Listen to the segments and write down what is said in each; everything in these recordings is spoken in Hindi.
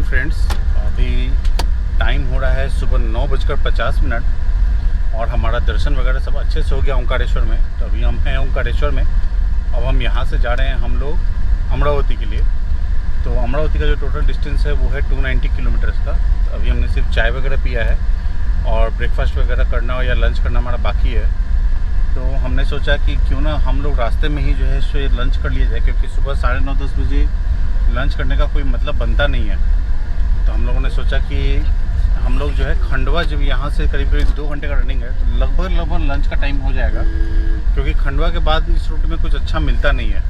फ्रेंड्स, अभी टाइम हो रहा है सुबह 9:50 और हमारा दर्शन वगैरह सब अच्छे से हो गया ओंकारेश्वर में। तो अभी हम हैं ओंकारेश्वर में। अब हम यहाँ से जा रहे हैं हम लोग अमरावती के लिए। तो अमरावती का जो टोटल डिस्टेंस है वो है 290 किलोमीटर्स का। तो अभी हमने सिर्फ चाय वगैरह पिया है और ब्रेकफास्ट वगैरह करना या लंच करना हमारा बाकी है। तो हमने सोचा कि क्यों ना हम लोग रास्ते में ही जो है सो लंच कर लिया जाए, क्योंकि सुबह 9:30-10 बजे लंच करने का कोई मतलब बनता नहीं है। तो हम लोगों ने सोचा कि हम लोग जो है खंडवा, जब यहाँ से करीब 2 घंटे का रनिंग है, तो लगभग लंच का टाइम हो जाएगा, क्योंकि खंडवा के बाद इस रूट में कुछ अच्छा मिलता नहीं है।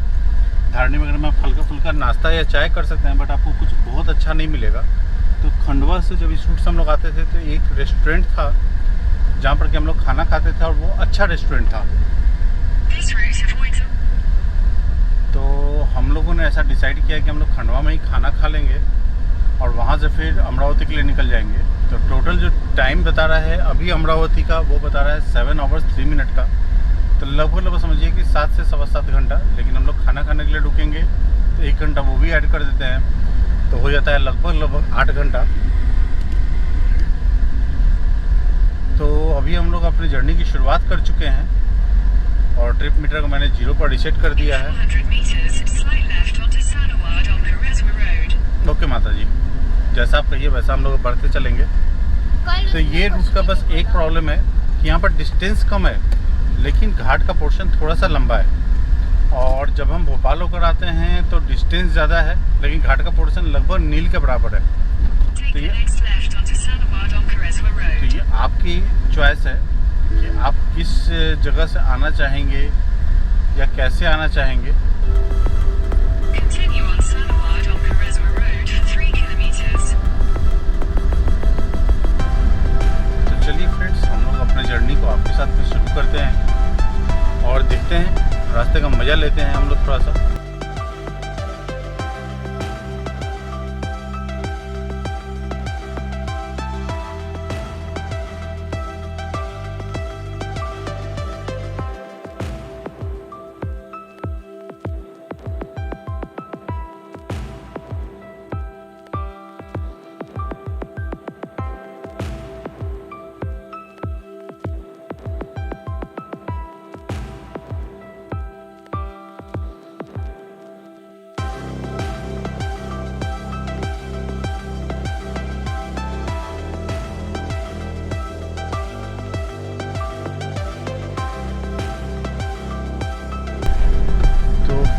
धारणी वगैरह में आप हल्का फुल्का नाश्ता या चाय कर सकते हैं, बट आपको कुछ बहुत अच्छा नहीं मिलेगा। तो खंडवा से जब इस रूट से हम लोग आते थे तो एक रेस्टोरेंट था जहाँ पर कि हम लोग खाना खाते थे और वो अच्छा रेस्टोरेंट था। तो हम लोगों ने ऐसा डिसाइड किया कि हम लोग खंडवा में ही खाना खा लेंगे और वहाँ से फिर अमरावती के लिए निकल जाएंगे। तो टोटल जो टाइम बता रहा है अभी अमरावती का, वो बता रहा है 7 आवर्स 3 मिनट का। तो लगभग समझिए कि 7 से 7.25 घंटा। लेकिन हम लोग खाना खाने के लिए रुकेंगे तो 1 घंटा वो भी ऐड कर देते हैं, तो हो जाता है लगभग 8 घंटा। तो अभी हम लोग अपनी जर्नी की शुरुआत कर चुके हैं और ट्रिप मीटर को मैंने 0 पर रिसेट कर दिया है। ओके माता जी, जैसा आप कहिए वैसा हम लोग बढ़ते चलेंगे। तो ये रूट का बस एक प्रॉब्लम है कि यहाँ पर डिस्टेंस कम है, लेकिन घाट का पोर्शन थोड़ा सा लंबा है। और जब हम भोपाल होकर आते हैं तो डिस्टेंस ज़्यादा है, लेकिन घाट का पोर्शन लगभग नील के बराबर है। तो ये आपकी चॉइस है कि आप किस जगह से आना चाहेंगे या कैसे आना चाहेंगे। तो चलिए फ्रेंड्स, हम लोग अपने जर्नी को आपके साथ में शुरू करते हैं और देखते हैं, रास्ते का मज़ा लेते हैं हम लोग थोड़ा सा।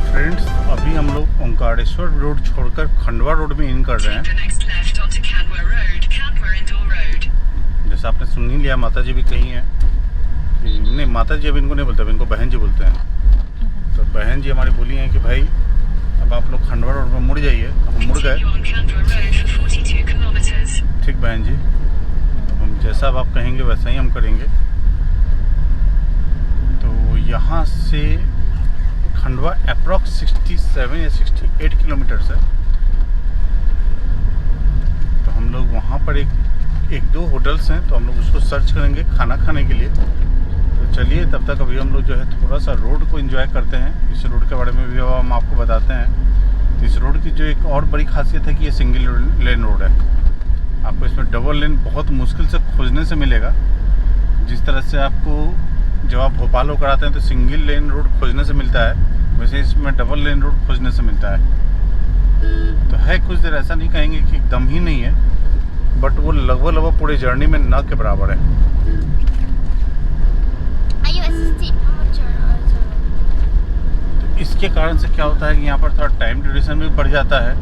फ्रेंड्स, अभी हम लोग ओंकारेश्वर रोड छोड़कर खंडवा रोड में इन कर रहे हैं। जैसा आपने सुन ही लिया, माता जी भी कही हैं कि नहीं, माता जी अब इनको नहीं बोलते, अब इनको बहन जी बोलते हैं। तो बहन जी हमारी बोली हैं कि भाई अब आप लोग खंडवा रोड में मुड़ जाइए। हम मुड़ गए। ठीक बहन जी, तो हम जैसा अब आप कहेंगे वैसा ही हम करेंगे। तो यहाँ से खंडवा अप्रॉक्स 67 या 68 किलोमीटर्स है। तो हम लोग वहाँ पर एक दो होटल्स हैं, तो हम लोग उसको सर्च करेंगे खाना खाने के लिए। तो चलिए, तब तक अभी हम लोग जो है थोड़ा सा रोड को एंजॉय करते हैं। इस रोड के बारे में भी हम आपको बताते हैं। तो इस रोड की जो एक और बड़ी खासियत है कि ये सिंगल लेन रोड है। आपको इसमें डबल लेन बहुत मुश्किल से खोजने से मिलेगा। जिस तरह से आपको जब आप भोपाल होकर आते हैं तो सिंगल लेन रोड खोजने से मिलता है, वैसे इसमें डबल लेन रोड खोजने से मिलता है। तो है कुछ देर, ऐसा नहीं कहेंगे कि एकदम ही नहीं है, बट वो लगभग पूरे जर्नी में न के बराबर है। तो इसके कारण से क्या होता है कि यहाँ पर थोड़ा टाइम ड्यूरेशन भी बढ़ जाता है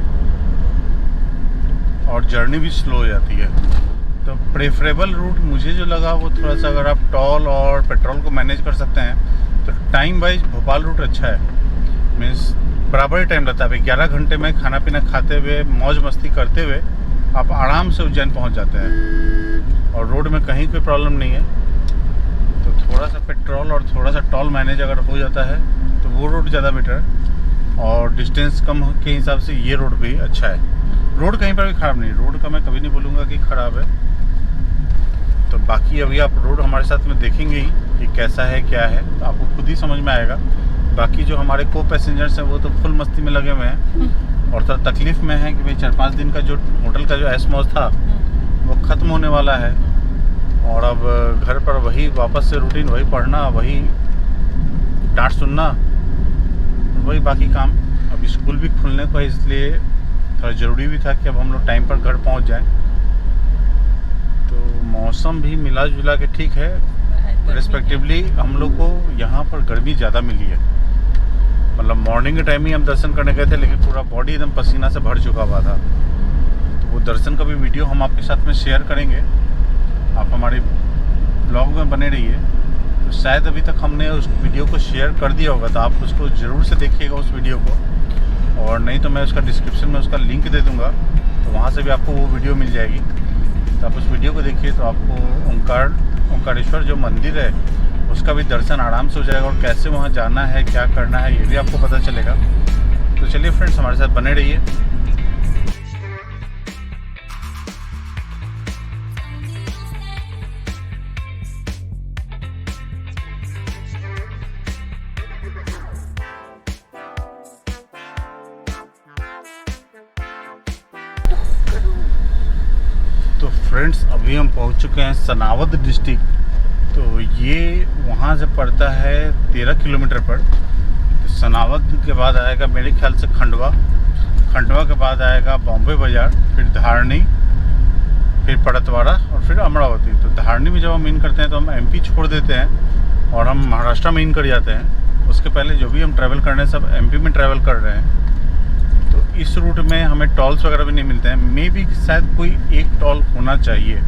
और जर्नी भी स्लो हो जाती है। तो प्रेफरेबल रूट मुझे जो लगा वो थोड़ा सा, अगर आप टॉल और पेट्रोल को मैनेज कर सकते हैं तो टाइम वाइज भोपाल रूट अच्छा है। मीन्स बराबर ही टाइम लगता है। 11 घंटे में खाना पीना खाते हुए, मौज मस्ती करते हुए आप आराम से उज्जैन पहुंच जाते हैं और रोड में कहीं कोई प्रॉब्लम नहीं है। तो थोड़ा सा पेट्रोल और थोड़ा सा टॉल मैनेज अगर हो जाता है तो वो रोड ज़्यादा बेटर है और डिस्टेंस कम के हिसाब से ये रोड भी अच्छा है। रोड कहीं पर भी ख़राब नहीं, रोड का मैं कभी नहीं बोलूँगा कि ख़राब है। तो बाकी अभी आप रोड हमारे साथ में देखेंगे ही कि कैसा है क्या है, तो आपको खुद ही समझ में आएगा। बाकी जो हमारे को पैसेंजर्स हैं वो तो फुल मस्ती में लगे हुए हैं और थोड़ा तकलीफ़ में है कि भाई 4-5 दिन का जो होटल का जो ऐश मौज था वो ख़त्म होने वाला है। और अब घर पर वही वापस से रूटीन, वही पढ़ना, वही डांट सुनना, वही बाकी काम। अब स्कूल भी खुलने को है, इसलिए थोड़ा ज़रूरी भी था कि अब हम लोग टाइम पर घर पहुंच जाएं। तो मौसम भी मिला जुला के ठीक है, रिस्पेक्टिवली हम लोग को यहाँ पर गर्मी ज़्यादा मिली है। मतलब मॉर्निंग के टाइम ही हम दर्शन करने गए थे, लेकिन पूरा बॉडी एकदम पसीना से भर चुका हुआ था। तो वो दर्शन का भी वीडियो हम आपके साथ में शेयर करेंगे, आप हमारे ब्लॉग में बने रहिए। तो शायद अभी तक हमने उस वीडियो को शेयर कर दिया होगा, तो आप उसको ज़रूर से देखिएगा उस वीडियो को, और नहीं तो मैं उसका डिस्क्रिप्शन में उसका लिंक दे दूँगा, तो वहाँ से भी आपको वो वीडियो मिल जाएगी। तो आप उस वीडियो को देखिए, तो आपको ओंकारेश्वर जो मंदिर है उसका भी दर्शन आराम से हो जाएगा, और कैसे वहाँ जाना है, क्या करना है, ये भी आपको पता चलेगा। तो चलिए फ्रेंड्स, हमारे साथ बने रहिए। तो फ्रेंड्स, अभी हम पहुँच चुके हैं सनावद डिस्ट्रिक्ट। तो ये वहाँ से पड़ता है 13 किलोमीटर पर। तो सनावद के बाद आएगा मेरे ख्याल से खंडवा, खंडवा के बाद आएगा बॉम्बे बाज़ार, फिर धारनी, फिर परतवाड़ा और फिर अमरावती। तो धारनी में जब हम इन करते हैं तो हम एमपी छोड़ देते हैं और हम महाराष्ट्र में इन कर जाते हैं। उसके पहले जो भी हम ट्रैवल कर रहे हैं सब एमपी में ट्रैवल कर रहे हैं। तो इस रूट में हमें टॉल्स वगैरह भी नहीं मिलते हैं। मे बी शायद कोई एक टॉल होना चाहिए,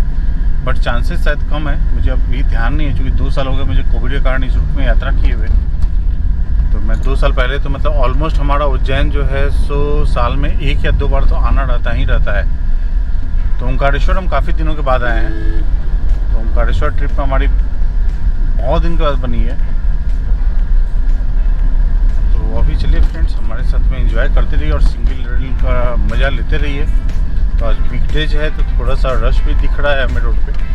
बट चांसेस शायद कम है। मुझे अभी ध्यान नहीं है, क्योंकि 2 साल हो गए मुझे कोविड के कारण इस रूट में यात्रा किए हुए। तो मैं 2 साल पहले तो मतलब ऑलमोस्ट हमारा उज्जैन जो है सो साल में 1 या 2 बार तो आना रहता है। तो ओंकारेश्वर हम काफ़ी दिनों के बाद आए हैं। तो ओंकारेश्वर ट्रिप हमारी बहुत दिन के बाद बनी है। तो अभी चलिए फ्रेंड्स, हमारे साथ में एंजॉय करते रहिए और सिंगल रेल का मज़ा लेते रहिए। तो आज वीकडेज है तो थोड़ा सा रश भी दिख रहा है हमें रोड पे।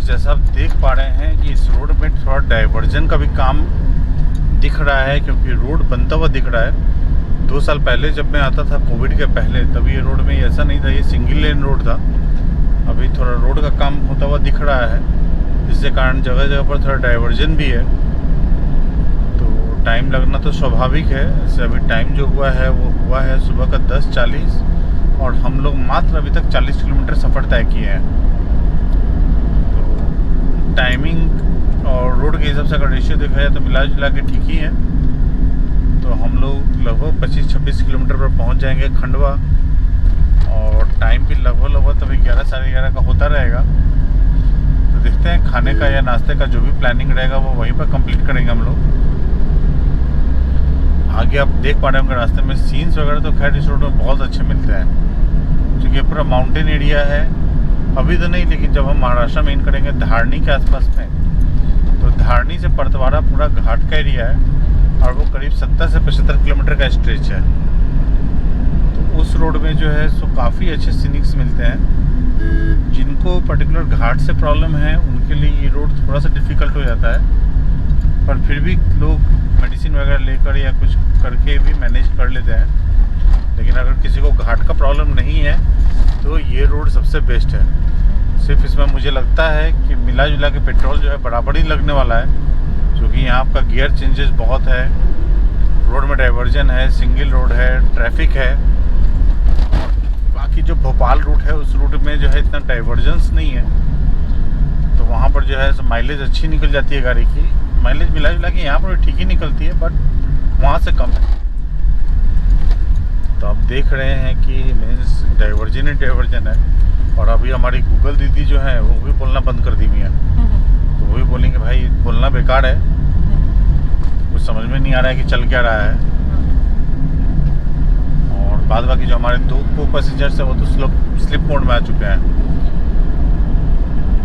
जैसा आप देख पा रहे हैं कि इस रोड में थोड़ा डाइवर्जन का भी काम दिख रहा है, क्योंकि रोड बनता हुआ दिख रहा है। 2 साल पहले जब मैं आता था कोविड के पहले, तब ये रोड में ऐसा नहीं था, ये सिंगल लेन रोड था। अभी थोड़ा रोड का काम होता हुआ दिख रहा है, जिसके कारण जगह जगह पर थोड़ा डाइवर्जन भी है। तो टाइम लगना तो स्वाभाविक है। जैसे अभी टाइम जो हुआ है वो हुआ है सुबह का 10:40, और हम लोग मात्र अभी तक 40 किलोमीटर सफ़र तय किए हैं। टाइमिंग और रोड के हिसाब से अगर रेशियो देखा जाए तो मिला जुला के ठीक ही है। तो हम लोग लगभग 25-26 किलोमीटर पर पहुंच जाएंगे खंडवा, और टाइम भी लगभग तभी 11 साढ़े 11 का होता रहेगा। तो देखते हैं खाने का या नाश्ते का जो भी प्लानिंग रहेगा वो वहीं पर कंप्लीट करेंगे हम लोग। आगे आप देख पा रहे होंगे रास्ते में सीन्स वगैरह तो खैर इस रोड में बहुत अच्छे मिलते हैं, क्योंकि पूरा माउंटेन एरिया है। अभी तो नहीं, लेकिन जब हम महाराष्ट्र में इन करेंगे धारनी के आसपास में, तो धारनी से परतवाड़ा पूरा घाट का एरिया है, और वो करीब 70 से 75 किलोमीटर का स्ट्रेच है। तो उस रोड में जो है सो काफ़ी अच्छे सीनिक्स मिलते हैं। जिनको पर्टिकुलर घाट से प्रॉब्लम है उनके लिए ये रोड थोड़ा सा डिफ़िकल्ट हो जाता है, पर फिर भी लोग मेडिसिन वगैरह लेकर या कुछ करके भी मैनेज कर लेते हैं। लेकिन अगर किसी को घाट का प्रॉब्लम नहीं है तो ये रोड सबसे बेस्ट है। सिर्फ इसमें मुझे लगता है कि मिला जुला के पेट्रोल जो है बराबर ही लगने वाला है, क्योंकि यहाँ आपका गियर चेंजेस बहुत है, रोड में डाइवर्जन है, सिंगल रोड है, ट्रैफिक है। बाकी जो भोपाल रूट है उस रूट में जो है इतना डाइवर्जेंस नहीं है, तो वहाँ पर जो है माइलेज अच्छी निकल जाती है गाड़ी की। माइलेज मिला जुला के यहाँ पर ठीक ही निकलती है, बट वहाँ से कम है। तो आप देख रहे हैं कि मीन्स डाइवर्जन ही डाइवर्जन है। और अभी हमारी गूगल दीदी जो है वो भी बोलना बंद कर दी हुई है, तो वो भी बोलेंगे भाई बोलना बेकार है, कुछ समझ में नहीं आ रहा है कि चल क्या रहा है। और बाद बाकी जो हमारे दो को पैसेंजर्स है वो तो स्लिप मोड में आ चुके हैं।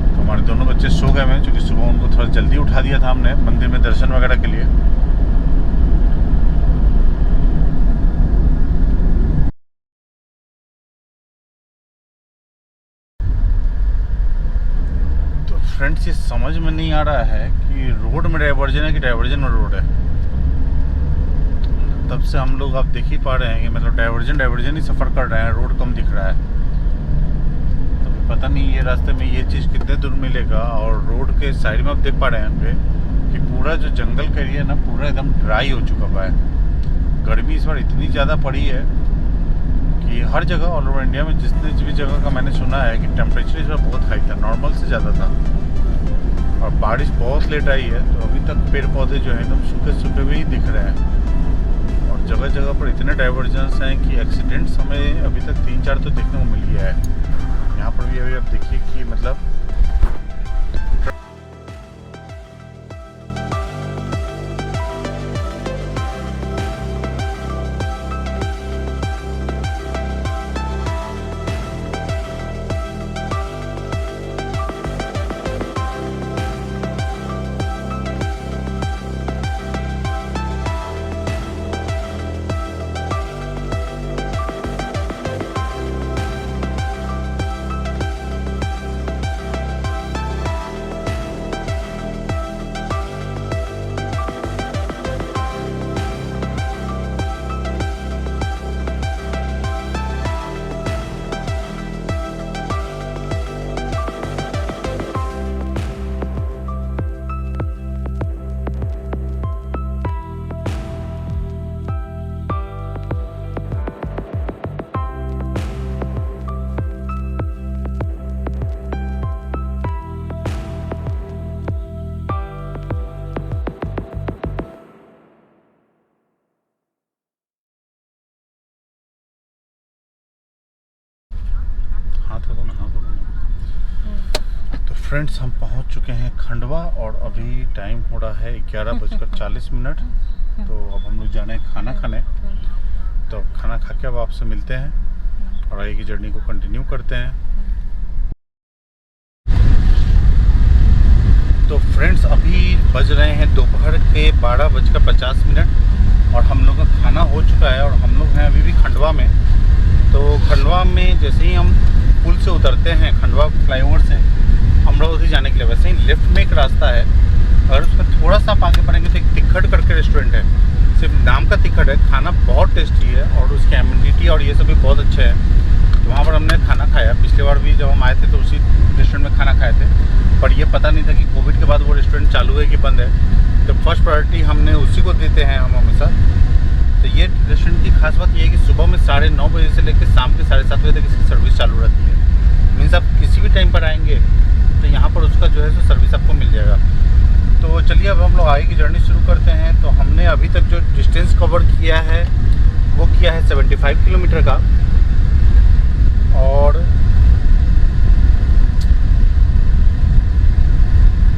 तो हमारे दोनों बच्चे सो गए हैं, क्योंकि सुबह उनको थोड़ा जल्दी उठा दिया था हमने मंदिर में दर्शन वगैरह के लिए। फ्रेंड्स, ये समझ में नहीं आ रहा है कि रोड में डाइवर्जन है कि डाइवर्जन में रोड है। तब से हम लोग आप देख ही पा रहे हैं कि मतलब डाइवर्जन ही सफ़र कर रहे हैं, रोड कम दिख रहा है। तो पता नहीं ये रास्ते में ये चीज़ कितने दूर मिलेगा। और रोड के साइड में आप देख पा रहे हैं कि पूरा जो जंगल का एरिया है ना, पूरा एकदम ड्राई हो चुका हुआ है। गर्मी इस बार इतनी ज़्यादा पड़ी है कि हर जगह ऑल ओवर इंडिया में जितने भी जगह का मैंने सुना है कि टेम्परेचर इस बार बहुत हाई था, नॉर्मल से ज़्यादा था। और बारिश बहुत लेट आई है, तो अभी तक पेड़ पौधे जो है एकदम सूखे सूखे हुए ही दिख रहे हैं। और जगह जगह पर इतने डाइवर्जेंस हैं कि एक्सीडेंट्स हमें अभी तक 3-4 तो देखने को मिल गया है। यहाँ पर भी अभी आप देखिए कि मतलब तो फ्रेंड्स, हम पहुंच चुके हैं खंडवा और अभी टाइम हो रहा है 11:40। तो अब हम लोग जा रहे हैं खाना खाने। तो अब खाना खा के अब आपसे मिलते हैं और आगे की जर्नी को कंटिन्यू करते हैं। तो फ्रेंड्स, अभी बज रहे हैं दोपहर के 12:50 और हम लोग का खाना हो चुका है और हम लोग हैं अभी भी खंडवा में। तो खंडवा में जैसे ही हम पुल से उतरते हैं, खंडवा फ्लाईओवर से अमरावती जाने के लिए, वैसे ही लेफ्ट में एक रास्ता है। अगर उसमें थोड़ा सा आप आगे बढ़ेंगे तो एक तिखट करके रेस्टोरेंट है। सिर्फ नाम का तिखट है, खाना बहुत टेस्टी है और उसकी एमिनिटी और ये सब भी बहुत अच्छे हैं। तो वहाँ पर हमने खाना खाया। पिछले बार भी जब हम आए थे तो उसी रेस्टोरेंट में खाना खाए थे, पर ये पता नहीं था कि कोविड के बाद वो रेस्टोरेंट चालू है कि बंद है। तो फर्स्ट प्रायोरिटी हमने उसी को देते हैं हम हमेशा। तो ये रेस्टोरेंट की खास बात ये है कि सुबह में 9:30 बजे से लेकर शाम के 7:30 बजे तक इसकी सर्विस चालू रहती है। मीन्स आप किसी भी टाइम पर आएंगे तो यहाँ पर उसका जो है सो सर्विस आपको मिल जाएगा। तो चलिए अब हम लोग आगे की जर्नी शुरू करते हैं। तो हमने अभी तक जो डिस्टेंस कवर किया है वो किया है 75 किलोमीटर का। और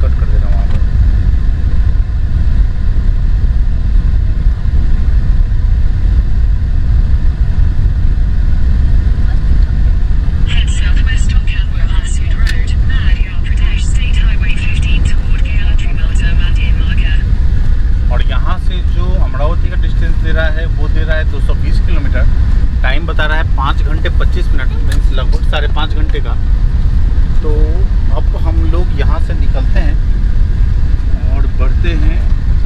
कट कर दे रहा हूँ वहाँ पर। और यहाँ से जो अमरावती का डिस्टेंस दे रहा है वो दे रहा है 220 किलोमीटर। टाइम बता रहा है 5 घंटे 25 मिनट, मीन्स लगभग 5.5 घंटे का। तो अब हम लोग यहाँ से निकलते हैं और बढ़ते हैं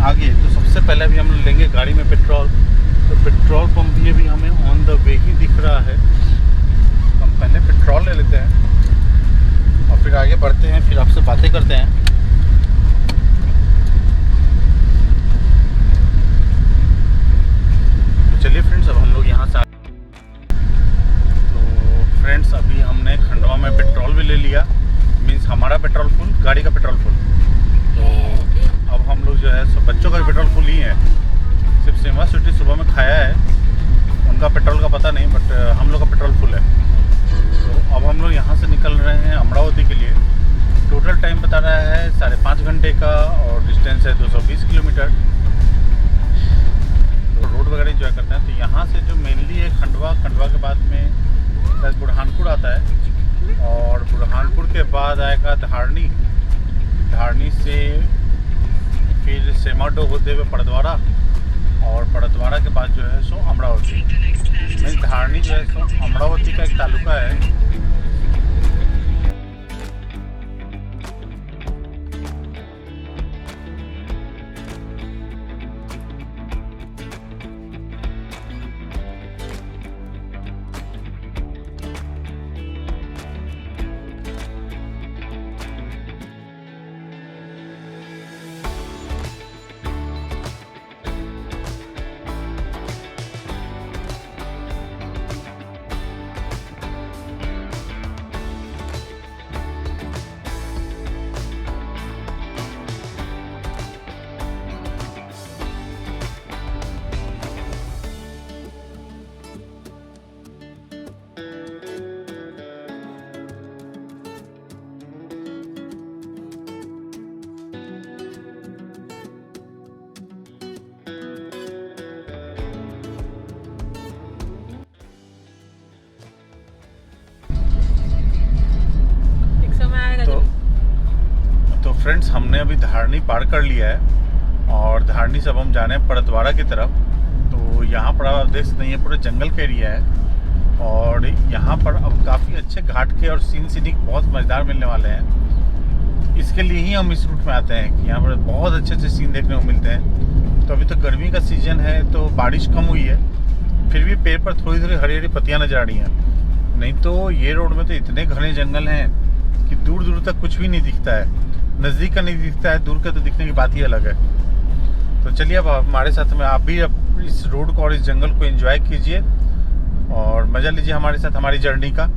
आगे। तो सबसे पहले भी हम लोग लेंगे गाड़ी में पेट्रोल, तो पेट्रोल पंप भी अभी हमें ऑन द वे ही दिख रहा है। हम पहले पेट्रोल ले लेते हैं और फिर आगे बढ़ते हैं, फिर आपसे बातें करते हैं। तो चलिए फ्रेंड्स, अब हम लोग यहाँ से तो फ्रेंड्स अभी हमने खंडवा में पेट्रोल भी ले लिया, मीन्स हमारा पेट्रोल फुल, गाड़ी का पेट्रोल फुल। तो अब हम लोग जो है सब बच्चों का भी पेट्रोल फुल ही है। सिर्फ सेमा स्वीटी सुबह में खाया है, उनका पेट्रोल का पता नहीं, बट हम लोग का पेट्रोल फुल है। तो अब हम लोग यहाँ से निकल रहे हैं अमरावती के लिए। टोटल टाइम बता रहा है 5.5 घंटे का और डिस्टेंस है 220 किलोमीटर। तो रोड वगैरह इंजॉय करते हैं। तो यहाँ से जो मेनली है खंडवा के बाद में शायद बुरहानपुर आता है, और बुरहानपुर के बाद आएगा धारनी से फिर सेमाडो होते हुए पड़द्वारा, और पड़द्वारा के बाद जो है सो अमरावती। मीन्स धारनी जो है सो अमरावती का एक तालुका है। तो फ्रेंड्स हमने अभी धारनी पार कर लिया है, और धारनी से अब हम जाने हैं पड़द्वारा की तरफ। तो यहाँ पर आप देख सकते हैं, ये पूरा जंगल का एरिया है, और यहाँ पर अब काफ़ी अच्छे घाट के और सीनिक बहुत मज़ेदार मिलने वाले हैं। इसके लिए ही हम इस रूट में आते हैं कि यहाँ पर बहुत अच्छे सीन देखने को मिलते हैं। तो अभी तो गर्मी का सीज़न है, तो बारिश कम हुई है, फिर भी पेड़ पर थोड़ी थोड़ी हरी हरी पत्तियाँ नजर आ रही हैं। नहीं तो ये रोड में तो इतने घने जंगल हैं कि दूर दूर तक कुछ भी नहीं दिखता है। नज़दीक का नहीं दिखता है, दूर का तो दिखने की बात ही अलग है। तो चलिए अब हमारे साथ में आप भी अब इस रोड को और इस जंगल को एंजॉय कीजिए और मज़ा लीजिए हमारे साथ हमारी जर्नी का।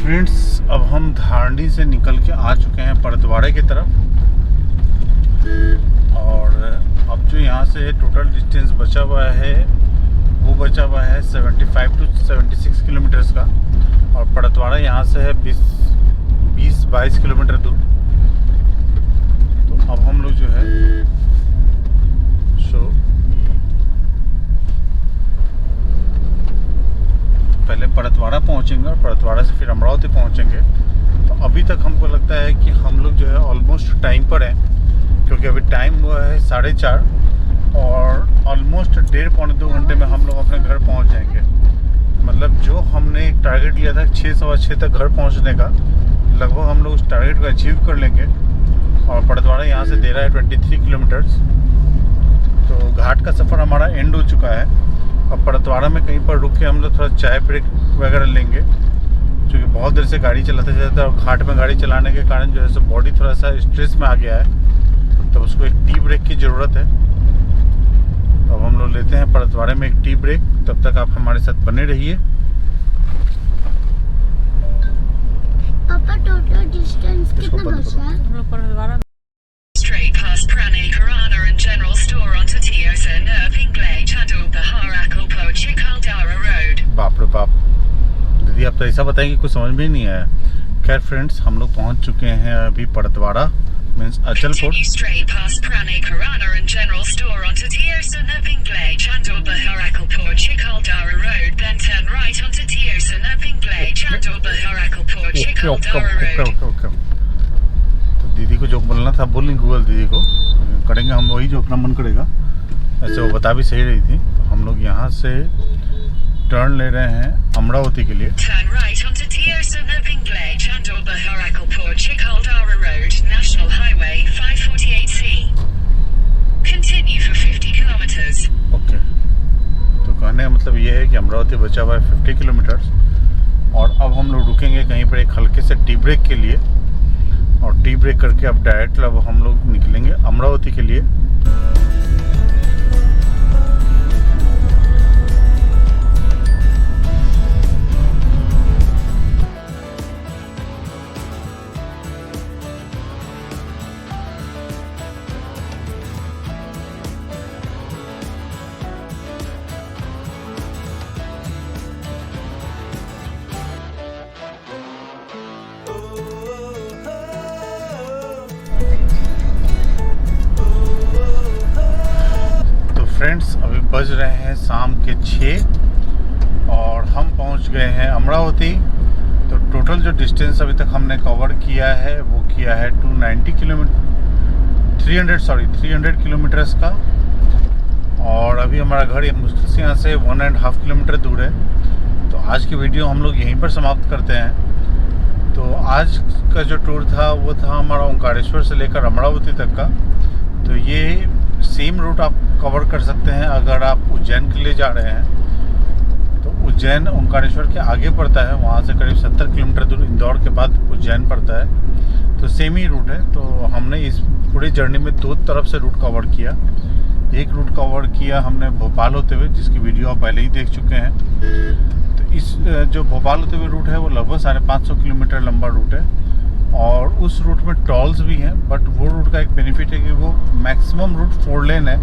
फ्रेंड्स, अब हम धारणी से निकल के आ चुके हैं परतवाड़े की तरफ। और अब जो यहाँ से टोटल डिस्टेंस बचा हुआ है वो बचा हुआ है 75 to 76 किलोमीटर्स का। और परतवाड़ा यहाँ से है 20-22 किलोमीटर दूर। तो अब हम लोग जो है पहले परतवाड़ा पहुँचेंगे और परतवाड़ा से फिर अमरावती पहुँचेंगे। तो अभी तक हमको लगता है कि हम लोग जो है ऑलमोस्ट टाइम पर हैं, क्योंकि अभी टाइम हुआ है 4:30 और ऑलमोस्ट 1.5-2 घंटे में हम लोग अपने घर पहुंच जाएंगे। मतलब जो हमने एक टारगेट लिया था 6-6:15 तक घर पहुंचने का, लगभग हम लोग उस टारगेट को अचीव कर लेंगे। और परतवाड़ा यहाँ से दे रहा है 23 किलोमीटर्स। तो घाट का सफ़र हमारा एंड हो चुका है। अब परतवाड़ा में कहीं पर रुक के हम लोग थोड़ा चाय ब्रेक वगैरह लेंगे, क्योंकि बहुत देर से गाड़ी चलाते जाते और घाट में गाड़ी चलाने के कारण जो है सो बॉडी थोड़ा सा स्ट्रेस में आ गया है। तो उसको एक टी ब्रेक की ज़रूरत है। अब हम लोग लेते हैं परतवाड़े में एक टी ब्रेक। तब तक आप हमारे साथ बने रहिए। पापा टोटल डिस्टेंस कितना बचा है? हम लोग Paratwada Straight past Prane Karana and General Store onto Tiosa Nerving Glade Chador Bahar Akalpo Chikaldara Road। बाप रे बाप, दीदी आप तो ऐसा बताएंगे कुछ समझ में ही नहीं आया। खैर फ्रेंड्स, हम लोग पहुंच चुके हैं अभी Paratwada means Achalpur. Straight past Prane Karana and General Store onto Tiosa Nerving Glade Chador Bahar Akalpo Chikaldara Road, then turn right onto Tiosa Nerving Glade Chador Bahar Akalpo Chikaldara Road। तो दीदी को जो बोलना था बोल नहीं, गूगल दीदी को करेंगे हम वही जो अपना मन करेगा। ऐसे वो बता भी सही रही थी। तो हम लोग यहाँ से टर्न ले रहे हैं अमरावती के लिए। Turn right onto Tiosa Nerving Glade Chandor Bahar Akalpur Chikaldara Road, National Highway 548C। Continue for 50 kilometers। Okay, तो कहने का मतलब ये है कि अमरावती बचा हुआ है 50 किलोमीटर्स। और अब हम लोग रुकेंगे कहीं पर एक हल्के से टी ब्रेक के लिए। और टी ब्रेक करके अब डायरेक्ट अब हम लोग निकलेंगे अमरावती के लिए। फ्रेंड्स, अभी बज रहे हैं शाम के 6 और हम पहुंच गए हैं अमरावती। तो टोटल जो डिस्टेंस अभी तक हमने कवर किया है वो किया है 300 किलोमीटर्स का। और अभी हमारा घर मुश्किल से यहाँ से 1.5 किलोमीटर दूर है। तो आज की वीडियो हम लोग यहीं पर समाप्त करते हैं। तो आज का जो टूर था वो था हमारा ओंकारेश्वर से लेकर अमरावती तक का। तो ये सेम रूट आप कवर कर सकते हैं अगर आप उज्जैन के लिए जा रहे हैं। तो उज्जैन ओंकारेश्वर के आगे पड़ता है, वहाँ से करीब 70 किलोमीटर दूर इंदौर के बाद उज्जैन पड़ता है। तो सेम ही रूट है। तो हमने इस पूरी जर्नी में 2 तरफ से रूट कवर किया। एक रूट कवर किया हमने भोपाल होते हुए, जिसकी वीडियो आप पहले ही देख चुके हैं। तो इस जो भोपाल होते हुए रूट है वो लगभग 550 किलोमीटर लंबा रूट है। और उस रूट में टॉल्स भी हैं, बट वो रूट का एक बेनिफिट है कि वो मैक्सिमम रूट 4 लेन है,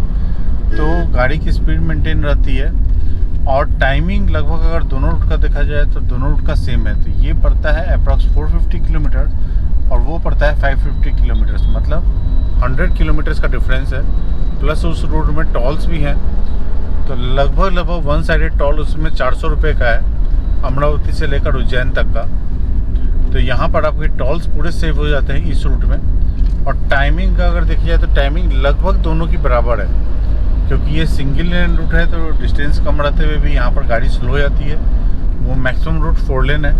तो गाड़ी की स्पीड मेंटेन रहती है। और टाइमिंग लगभग अगर दोनों रूट का देखा जाए तो दोनों रूट का सेम है। तो ये पड़ता है अप्रॉक्स 450 किलोमीटर और वो पड़ता है 550 किलोमीटर्स, मतलब 100 किलोमीटर्स का डिफरेंस है। प्लस उस रूट में टॉल्स भी हैं। तो लगभग 1 साइडेड टॉल उसमें 400 रुपये का है अमरावती से लेकर उज्जैन तक का। तो यहाँ पर आपके टॉल्स पूरे सेव हो जाते हैं इस रूट में। और टाइमिंग का अगर देखी जाए तो टाइमिंग लगभग दोनों की बराबर है, क्योंकि ये सिंगल लेन रूट है। तो डिस्टेंस कम रहते हुए भी यहाँ पर गाड़ी स्लो हो जाती है। वो मैक्सिमम रूट 4 लेन है।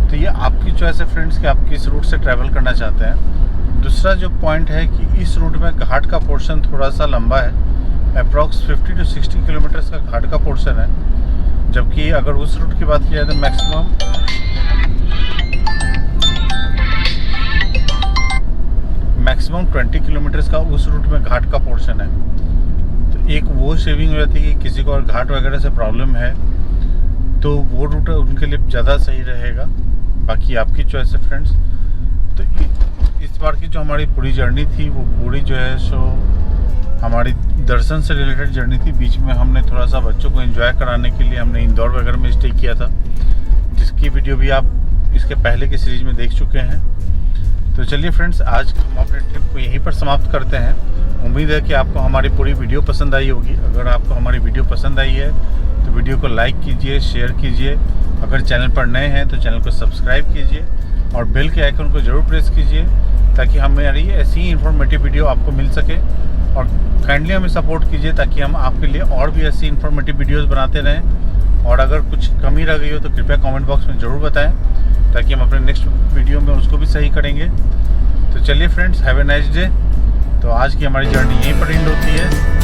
तो ये आपकी चॉइस है फ्रेंड्स कि आप किस रूट से ट्रैवल करना चाहते हैं। दूसरा जो पॉइंट है कि इस रूट में घाट का पोर्शन थोड़ा सा लंबा है। अप्रॉक्स 50 to 60 किलोमीटर्स का घाट का पोर्शन है। जबकि अगर उस रूट की बात की जाए तो मैक्सिमम 20 किलोमीटर्स का उस रूट में घाट का पोर्शन है। तो एक वो शेविंग हो जाती है कि किसी को और घाट वगैरह से प्रॉब्लम है तो वो रूट उनके लिए ज़्यादा सही रहेगा। बाकी आपकी चॉइस है फ्रेंड्स। तो इस बार की जो हमारी पूरी जर्नी थी वो पूरी जो है सो हमारी दर्शन से रिलेटेड जर्नी थी। बीच में हमने थोड़ा सा बच्चों को एंजॉय कराने के लिए हमने इंदौर वगैरह में स्टे किया था, जिसकी वीडियो भी आप इसके पहले की सीरीज में देख चुके हैं। तो चलिए फ्रेंड्स, आज हम अपने ट्रिप को यहीं पर समाप्त करते हैं। उम्मीद है कि आपको हमारी पूरी वीडियो पसंद आई होगी। अगर आपको हमारी वीडियो पसंद आई है तो वीडियो को लाइक कीजिए, शेयर कीजिए। अगर चैनल पर नए हैं तो चैनल को सब्सक्राइब कीजिए और बेल के आइकन को ज़रूर प्रेस कीजिए ताकि हमारी ऐसी ही इन्फॉर्मेटिव वीडियो आपको मिल सके। और काइंडली हमें सपोर्ट कीजिए ताकि हम आपके लिए और भी ऐसी इन्फॉर्मेटिव वीडियोस बनाते रहें। और अगर कुछ कमी रह गई हो तो कृपया कमेंट बॉक्स में ज़रूर बताएं ताकि हम अपने नेक्स्ट वीडियो में उसको भी सही करेंगे। तो चलिए friends, have a nice day. तो आज की हमारी जर्नी यहीं पर एंड होती है।